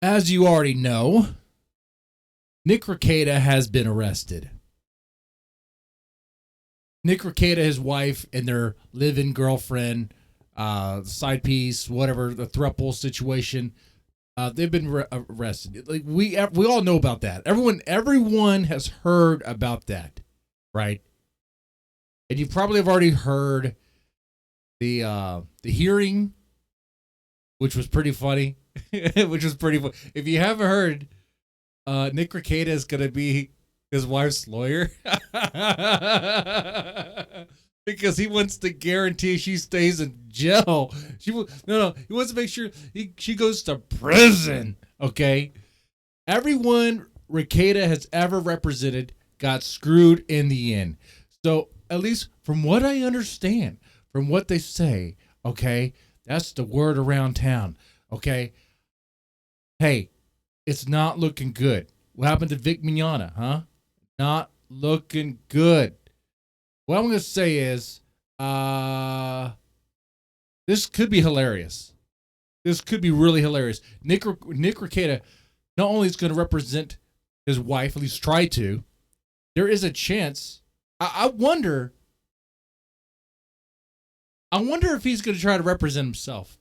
As you already know, Nick Rekieta has been arrested. Nick Rekieta, his wife, and their live-in girlfriend, side piece, whatever, the throuple situation, they've been arrested. Like we all know about that. Everyone has heard about that, right? And you probably have already heard the hearing, which was pretty funny. Which was pretty funny. If you haven't heard, Nick Rekieta is gonna be his wife's lawyer because he wants to guarantee she stays in jail. He wants to make sure she goes to prison. Okay, everyone Rekieta has ever represented got screwed in the end. So at least from what I understand, from what they say, okay, that's the word around town. Okay, hey, it's not looking good. What happened to Vic Mignogna, huh? Not looking good. What I'm going to say is, this could be hilarious. This could be really hilarious. Nick Rekieta not only is going to represent his wife, at least try to, there is a chance. I wonder if he's going to try to represent himself.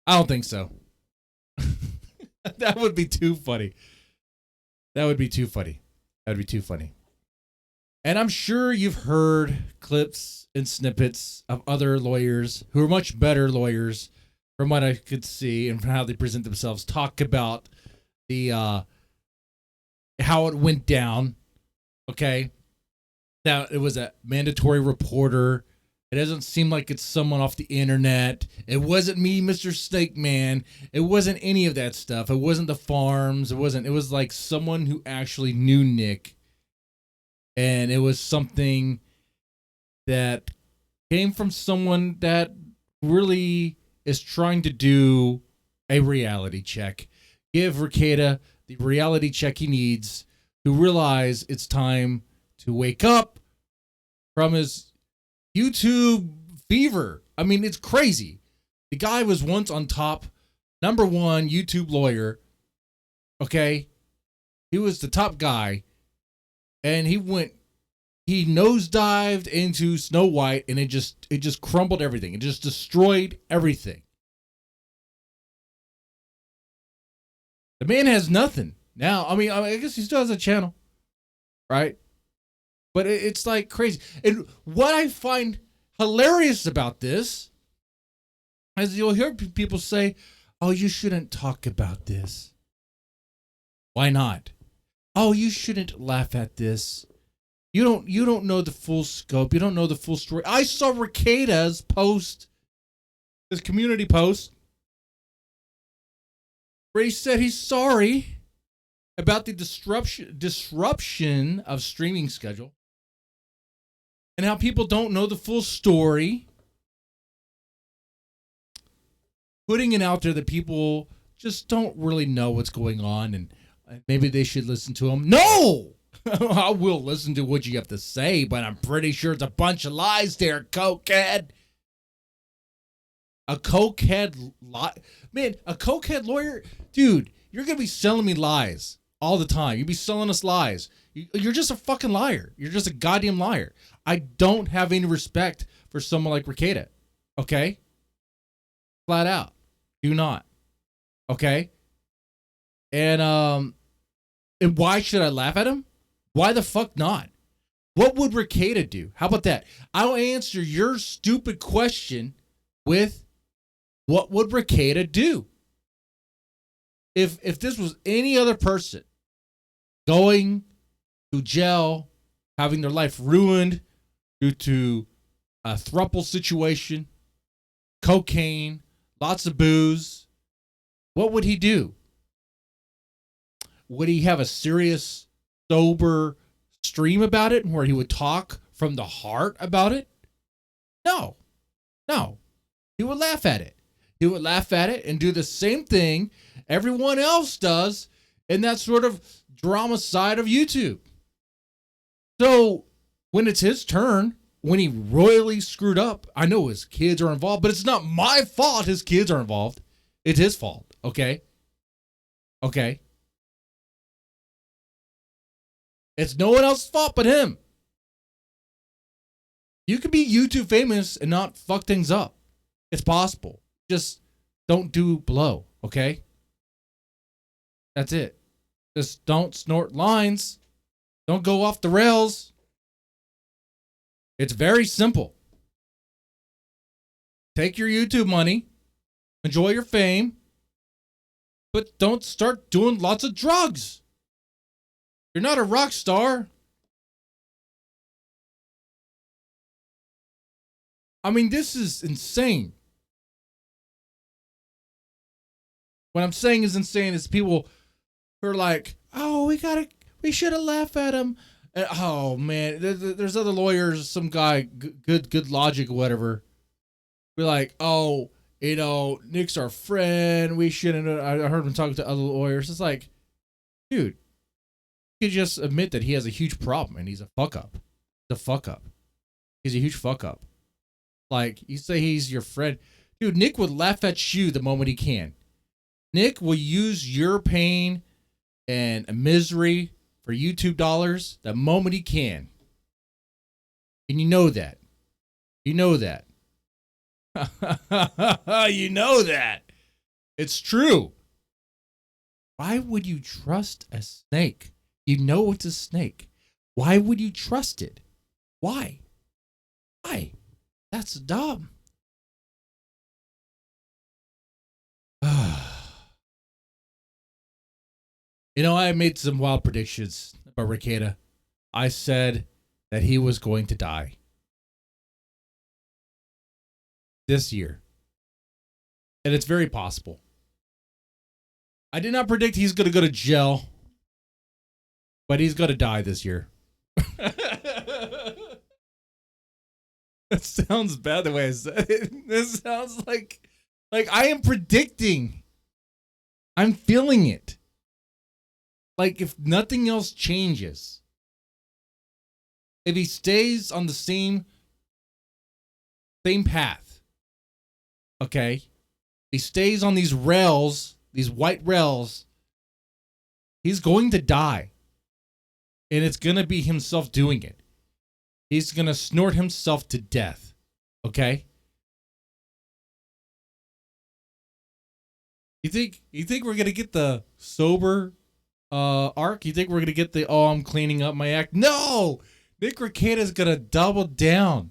I don't think so. That would be too funny. That would be too funny. And I'm sure you've heard clips and snippets of other lawyers who are much better lawyers from what I could see and from how they present themselves talk about the how it went down. Okay. Now it was a mandatory reporter. It doesn't seem like it's someone off the internet. It wasn't me, Mr. Snake Man. It wasn't any of that stuff. It wasn't the farms. It was like someone who actually knew Nick. And it was something that came from someone that really is trying to do a reality check. Give Rekieta the reality check he needs to realize it's time to wake up from his YouTube fever. I mean, it's crazy. The guy was once on top, number one YouTube lawyer. Okay. He was the top guy. And he nosedived into Snow White and it just crumbled everything. It just destroyed everything. The man has nothing now. I mean, I guess he still has a channel, right? But it's like crazy. And what I find hilarious about this is you'll hear people say, oh, you shouldn't talk about this. Why not? Oh, you shouldn't laugh at this. You don't know the full scope. You don't know the full story. I saw Rekieta's post, his community post, where he said he's sorry about the disruption of streaming schedule and how people don't know the full story. Putting it out there that people just don't really know what's going on and maybe they should listen to him. No! I will listen to what you have to say, but I'm pretty sure it's a bunch of lies there, cokehead. A cokehead man, a cokehead lawyer? Dude, you're going to be selling me lies all the time. You'll be selling us lies. You're just a fucking liar. You're just a goddamn liar. I don't have any respect for someone like Rekieta. Okay? Flat out. Do not. Okay? And why should I laugh at him? Why the fuck not? What would Rekieta do? How about that? I'll answer your stupid question with what would Rekieta do? If this was any other person going to jail, having their life ruined due to a throuple situation, cocaine, lots of booze, what would he do? Would he have a serious, sober stream about it where he would talk from the heart about it? No. He would laugh at it. He would laugh at it and do the same thing everyone else does in that sort of drama side of YouTube. So when it's his turn, when he royally screwed up, I know his kids are involved, but it's not my fault his kids are involved. It's his fault. Okay. Okay. It's no one else's fault but him. You could be YouTube famous and not fuck things up. It's possible. Just don't do blow. Okay. That's it. Just don't snort lines. Don't go off the rails. It's very simple. Take your YouTube money, enjoy your fame, but don't start doing lots of drugs. You're not a rock star. I mean, this is insane. What I'm saying is insane is people who are like, oh, we should have laughed at him. Oh man, there's other lawyers, some guy, good logic, whatever. Be like, oh, Nick's our friend. We shouldn't. I heard him talking to other lawyers. It's like, dude, you could just admit that he has a huge problem and he's a fuck up. He's a huge fuck up. Like, you say he's your friend. Dude, Nick would laugh at you the moment he can. Nick will use your pain and misery for YouTube dollars the moment he can. And you know that. You know that. You know that. It's true. Why would you trust a snake? You know it's a snake. Why would you trust it? Why? That's dumb. I made some wild predictions about Rekieta. I said that he was going to die this year. And it's very possible. I did not predict he's going to go to jail, but he's going to die this year. That sounds bad the way I said it. This sounds like I am predicting. I'm feeling it. Like, if nothing else changes, if he stays on the same path, okay, he stays on these rails, these white rails, he's going to die. And it's going to be himself doing it. He's going to snort himself to death, okay? You think we're going to get the sober arc? You think we're going to get the, oh, I'm cleaning up my act? No! Nick Rekieta is going to double down.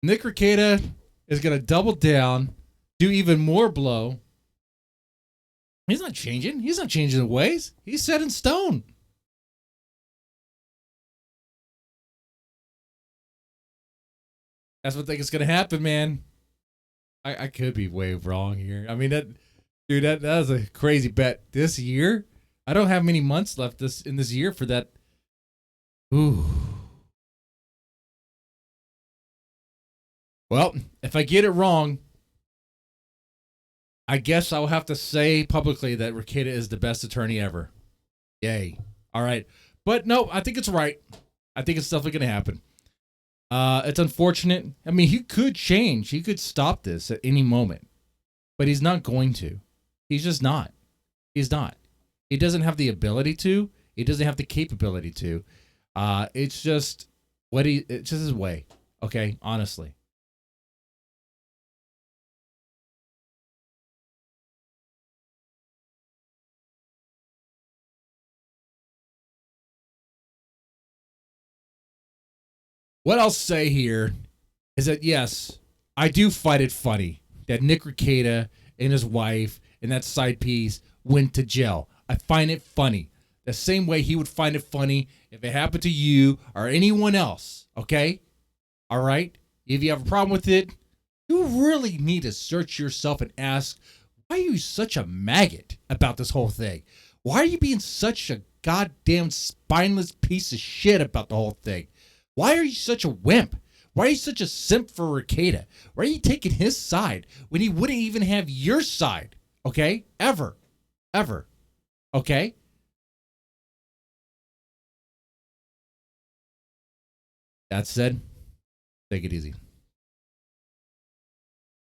Nick Rekieta is going to double down, do even more blow. He's not changing. He's not changing the ways. He's set in stone. That's what I think is going to happen, man. I could be way wrong here. I mean, that was a crazy bet. This year, I don't have many months left in this year for that. Ooh. Well, if I get it wrong, I guess I'll have to say publicly that Rekieta is the best attorney ever. Yay. All right. But no, I think it's right. I think it's definitely going to happen. It's unfortunate. I mean, he could change. He could stop this at any moment. But he's not going to. He's just not. He's not. He doesn't have the ability to. He doesn't have the capability to. It's just it's just his way. Okay? Honestly. What I'll say here is that, yes, I do find it funny that Nick Rekieta and his wife and that side piece went to jail. I find it funny. The same way he would find it funny if it happened to you or anyone else, okay? All right? If you have a problem with it, you really need to search yourself and ask, why are you such a maggot about this whole thing? Why are you being such a goddamn spineless piece of shit about the whole thing? Why are you such a wimp? Why are you such a simp for Rekieta? Why are you taking his side when he wouldn't even have your side? Okay? Ever. Okay? That said, take it easy.